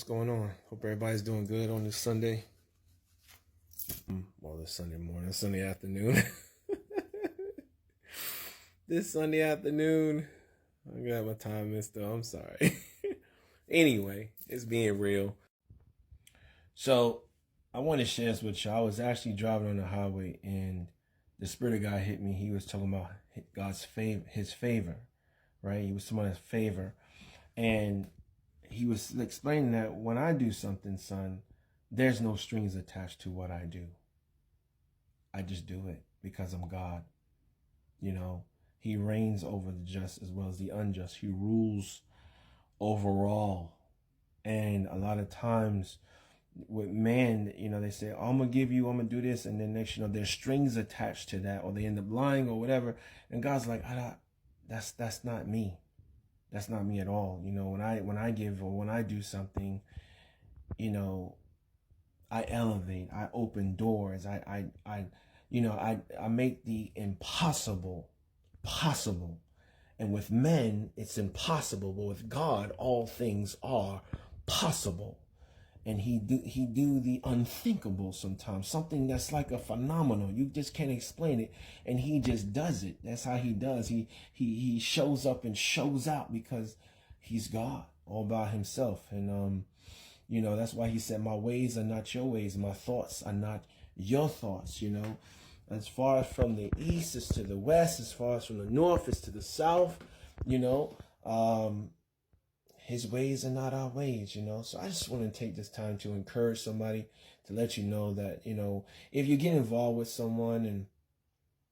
What's going on? Hope everybody's doing good on this Sunday. Well, this Sunday morning, Sunday afternoon. This Sunday afternoon. I got my time messed up. I'm sorry. Anyway, it's being real. So, I want to share this with you. I was actually driving on the highway and the Spirit of God hit me. He was talking about God's favor, his favor, right? He was talking about his favor. And he was explaining that when I do something, son, there's no strings attached to what I do. I just do it because I'm God. You know, he reigns over the just as well as the unjust. He rules overall. And a lot of times with man, you know, they say, oh, I'm going to do this. And then next, there's strings attached to that, or they end up lying or whatever. And God's like, that's not me. That's not me at all. You know, when I give or when I do something, you know, I elevate, I open doors, I make the impossible possible. And with men, it's impossible, but with God, all things are possible. And he do the unthinkable sometimes, something that's like a phenomenal. You just can't explain it, and he just does it. That's how he does. He shows up and shows out because he's God all by himself. And that's why he said, my ways are not your ways, my thoughts are not your thoughts. You know, as far as from the east is to the west, as far as from the north is to the south. You know, his ways are not our ways, you know. So I just want to take this time to encourage somebody, to let you know that, you know, if you get involved with someone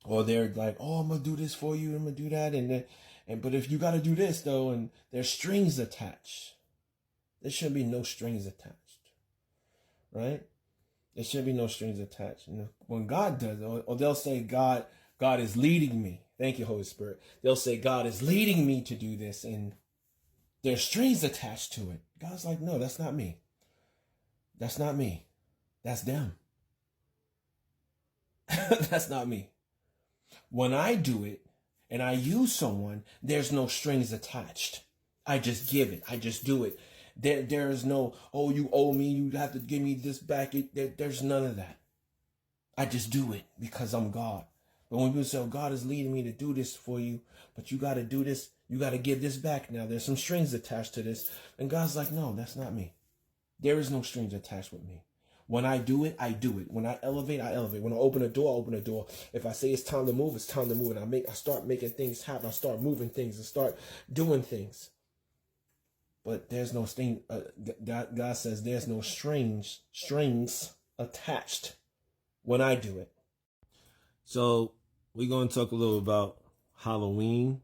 or they're like, oh, I'm going to do this for you, I'm going to do that. But if you got to do this though, and there's strings attached, there should be no strings attached, right? There should be no strings attached. You know, when God does, or they'll say, God is leading me. Thank you, Holy Spirit. They'll say, God is leading me to do this. And there's strings attached to it. God's like, no, that's not me. That's not me. That's them. That's not me. When I do it and I use someone, there's no strings attached. I just give it. I just do it. There is no, oh, you owe me, you have to give me this back. There's none of that. I just do it because I'm God. But when people say, oh, God is leading me to do this for you, but you got to do this, you got to give this back now. There's some strings attached to this. And God's like, no, that's not me. There is no strings attached with me. When I do it, I do it. When I elevate, I elevate. When I open a door, I open a door. If I say it's time to move, it's time to move. And I start making things happen. I start moving things and start doing things. But there's no sting. God says there's no strings attached when I do it. So we're going to talk a little about Halloween.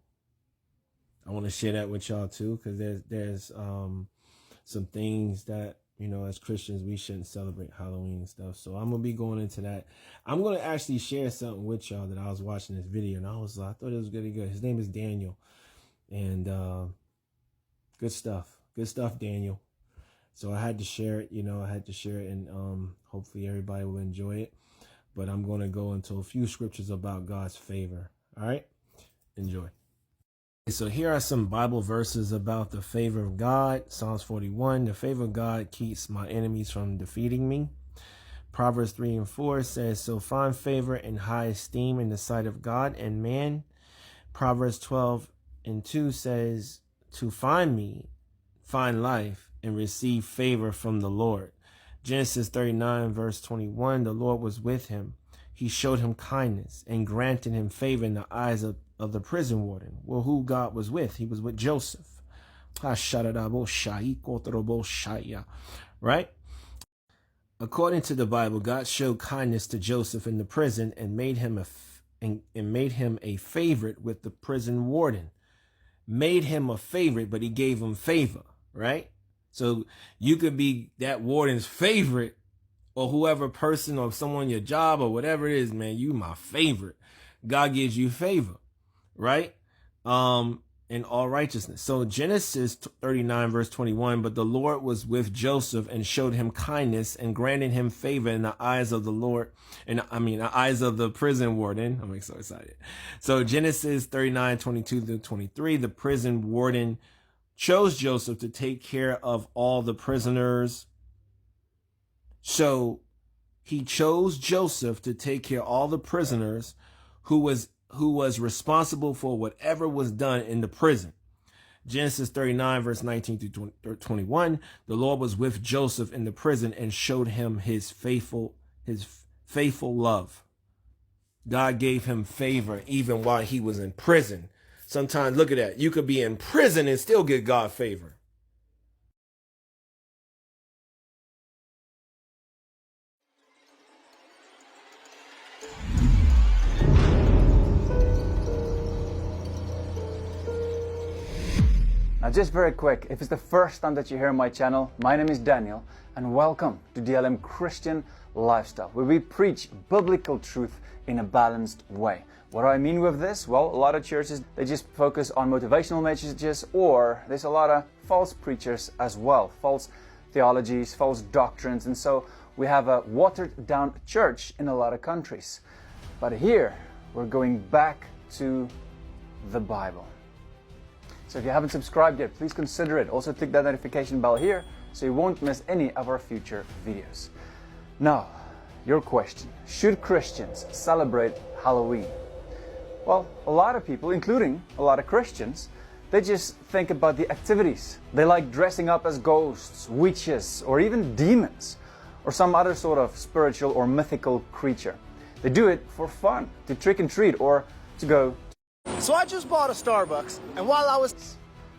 I want to share that with y'all too, because there's some things that, you know, as Christians, we shouldn't celebrate Halloween and stuff. So I'm going to be going into that. I'm going to actually share something with y'all that I was watching this video, and I thought it was really good. His name is Daniel, and good stuff. Good stuff, Daniel. So I had to share it, and hopefully everybody will enjoy it. But I'm going to go into a few scriptures about God's favor. All right? Enjoy. So here are some Bible verses about the favor of God. Psalms 41, the favor of God keeps my enemies from defeating me. Proverbs 3:4 says, so find favor and high esteem in the sight of God and man. Proverbs 12:2 says, to find me, find life, and receive favor from the Lord. Genesis 39:21, the Lord was with him. He showed him kindness and granted him favor in the eyes of the prison warden. Well, who God was with? He was with Joseph. Right? According to the Bible, God showed kindness to Joseph in the prison and made him a favorite with the prison warden. Made him a favorite, but he gave him favor, right? So you could be that warden's favorite, or whoever person or someone on your job or whatever it is, man, you my favorite. God gives you favor, right? In all righteousness. So Genesis 39:21, but the Lord was with Joseph and showed him kindness and granted him favor in the eyes of the Lord, and the eyes of the prison warden. I'm so excited. So Genesis 39:22-23, the prison warden chose Joseph to take care of all the prisoners. So he chose Joseph to take care of all the prisoners who was responsible for whatever was done in the prison. Genesis 39, verse 19 through 21, the Lord was with Joseph in the prison and showed him his faithful love. God gave him favor even while he was in prison. Sometimes, look at that. You could be in prison and still get God favor. Now just very quick, if it's the first time that you hear my channel, my name is Daniel and welcome to DLM Christian Lifestyle, where we preach biblical truth in a balanced way. What do I mean with this? Well, a lot of churches, they just focus on motivational messages, or there's a lot of false preachers as well, false theologies, false doctrines, and so we have a watered down church in a lot of countries. But here, we're going back to the Bible. So if you haven't subscribed yet, please consider it. Also click that notification bell here so you won't miss any of our future videos. Now, your question, should Christians celebrate Halloween? Well, a lot of people, including a lot of Christians, they just think about the activities. They like dressing up as ghosts, witches, or even demons, or some other sort of spiritual or mythical creature. They do it for fun, to trick and treat, or to go. So I just bought a Starbucks, and while I was...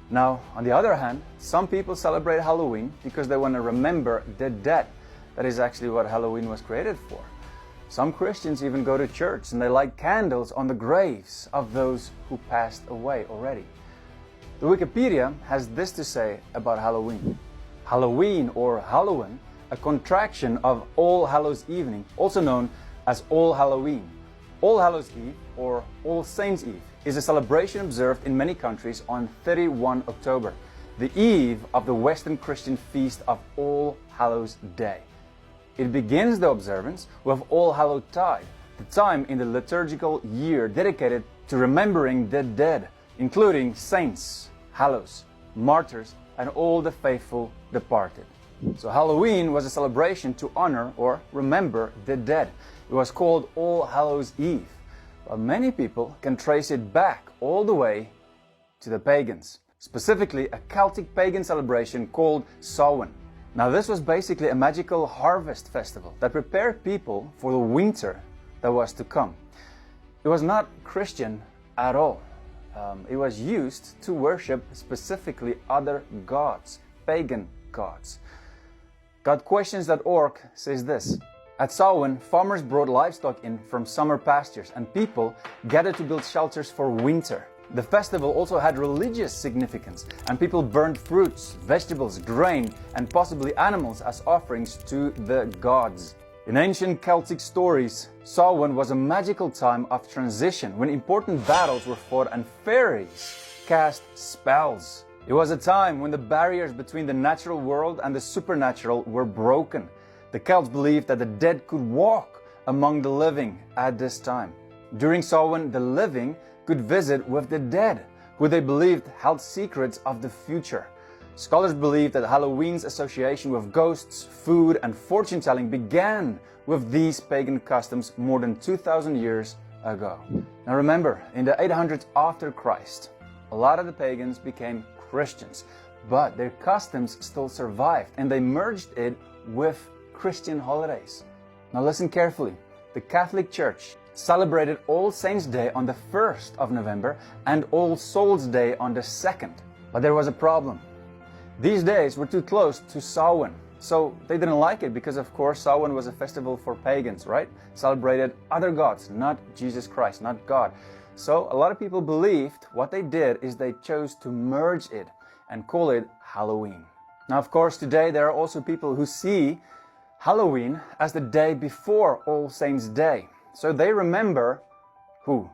Now, on the other hand, some people celebrate Halloween because they want to remember the dead. That is actually what Halloween was created for. Some Christians even go to church and they light candles on the graves of those who passed away already. The Wikipedia has this to say about Halloween. Halloween, or Halloween, a contraction of All Hallows Evening, also known as All Halloween. All Hallows Eve, or All Saints Eve, is a celebration observed in many countries on 31 October, the eve of the Western Christian feast of All Hallows Day. It begins the observance with All Hallow Tide, the time in the liturgical year dedicated to remembering the dead, including saints, hallows, martyrs, and all the faithful departed. So Halloween was a celebration to honor or remember the dead. It was called All Hallows Eve. But many people can trace it back all the way to the pagans, specifically a Celtic pagan celebration called Samhain. Now this was basically a magical harvest festival that prepared people for the winter that was to come. It was not Christian at all. It was used to worship specifically other gods, pagan gods. GodQuestions.org says this: at Samhain, farmers brought livestock in from summer pastures and people gathered to build shelters for winter. The festival also had religious significance, and people burned fruits, vegetables, grain, and possibly animals as offerings to the gods. In ancient Celtic stories, Samhain was a magical time of transition when important battles were fought and fairies cast spells. It was a time when the barriers between the natural world and the supernatural were broken. The Celts believed that the dead could walk among the living at this time. During Samhain, the living could visit with the dead, who they believed held secrets of the future. Scholars believe that Halloween's association with ghosts, food, and fortune-telling began with these pagan customs more than 2,000 years ago. Now remember, in the 800s after Christ, a lot of the pagans became Christians, but their customs still survived, and they merged it with Christian holidays. Now listen carefully. The Catholic Church celebrated All Saints' Day on the 1st of November and All Souls' Day on the 2nd. But there was a problem. These days were too close to Samhain, so they didn't like it because, of course, Samhain was a festival for pagans, right? Celebrated other gods, not Jesus Christ, not God. So a lot of people believed what they did is they chose to merge it and call it Halloween. Now, of course, today there are also people who see Halloween as the day before All Saints' Day. So they remember who?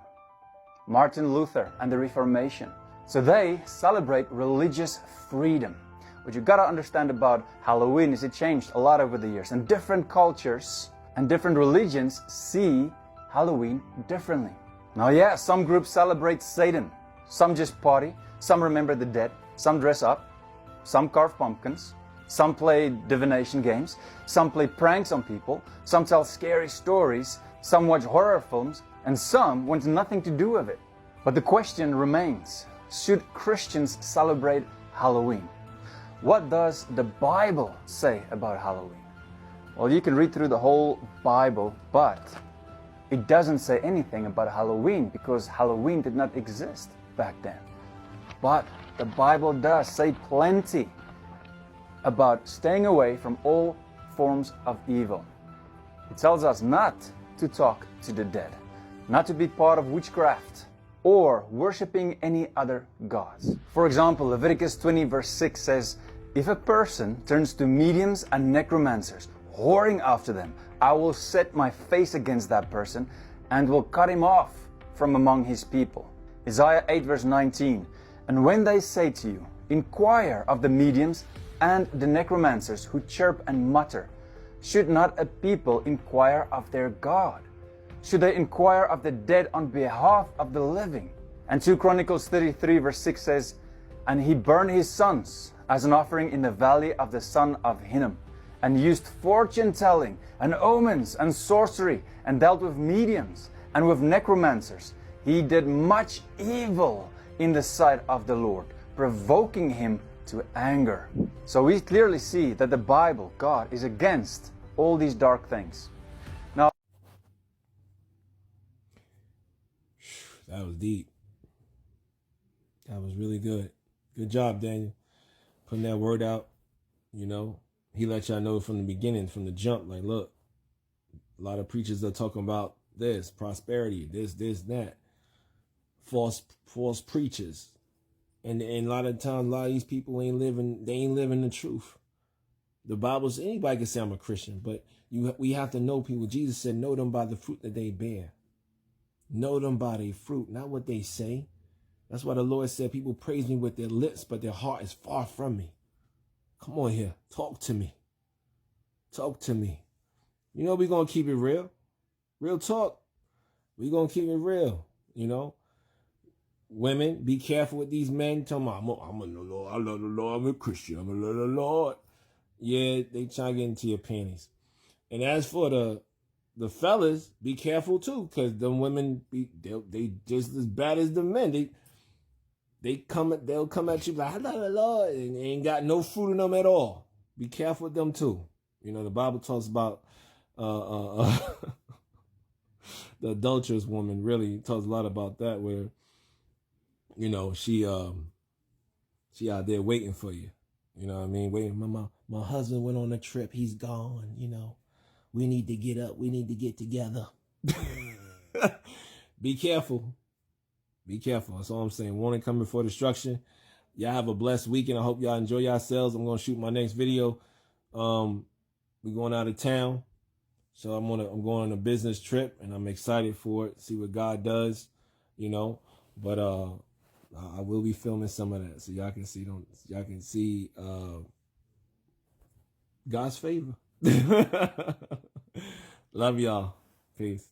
Martin Luther and the Reformation. So they celebrate religious freedom. What you gotta understand about Halloween is it changed a lot over the years, and different cultures and different religions see Halloween differently. Now yeah, some groups celebrate Satan, some just party, some remember the dead, Some dress up, some carve pumpkins, some play divination games, some play pranks on people, some tell scary stories, some watch horror films, and some want nothing to do with it. But the question remains, should Christians celebrate Halloween? What does the Bible say about Halloween? Well, you can read through the whole Bible, but it doesn't say anything about Halloween because Halloween did not exist back then. But the Bible does say plenty about staying away from all forms of evil. It tells us not to talk to the dead, not to be part of witchcraft or worshipping any other gods. For example, Leviticus 20 verse 6 says, if a person turns to mediums and necromancers, whoring after them, I will set my face against that person and will cut him off from among his people. Isaiah 8 verse 19, and when they say to you, inquire of the mediums and the necromancers who chirp and mutter, should not a people inquire of their God? Should they inquire of the dead on behalf of the living? And 2 Chronicles 33 verse 6 says, and he burned his sons as an offering in the valley of the son of Hinnom, and used fortune-telling and omens and sorcery, and dealt with mediums and with necromancers. He did much evil in the sight of the Lord, provoking him to anger. So we clearly see that the Bible, God, is against all these dark things. Now, that was deep. That was really good. Good job, Daniel. Putting that word out, you know. He let y'all know from the beginning, from the jump, like, look, a lot of preachers are talking about this, prosperity, this, that. False preachers. And a lot of times, a lot of these people ain't living the truth. The Bible says anybody can say I'm a Christian, but we have to know people. Jesus said, know them by the fruit that they bear. Know them by their fruit, not what they say. That's why the Lord said, people praise me with their lips, but their heart is far from me. Come on here. Talk to me. Talk to me. You know, we're going to keep it real. Real talk. We're going to keep it real. You know, women, be careful with these men. Tell them, I'm a Lord. I love the Lord. I'm a Christian. I'm a love the Lord. Yeah, they try to get into your panties. And as for the fellas, be careful too, because the women, they just as bad as the men. They'll come at you like, I love the Lord, and ain't got no fruit in them at all. Be careful with them too. You know, the Bible talks about the adulterous woman. Really talks a lot about that, where, you know, she out there waiting for you. You know what I mean? Waiting. My husband went on a trip. He's gone. You know, we need to get up. We need to get together. Be careful. Be careful. That's all I'm saying. Warning coming before destruction. Y'all have a blessed weekend. I hope y'all enjoy yourselves. I'm going to shoot my next video. We're going out of town. So I'm going on a business trip, and I'm excited for it. See what God does, you know. But I will be filming some of that, so y'all can see God's favor. Love y'all. Peace.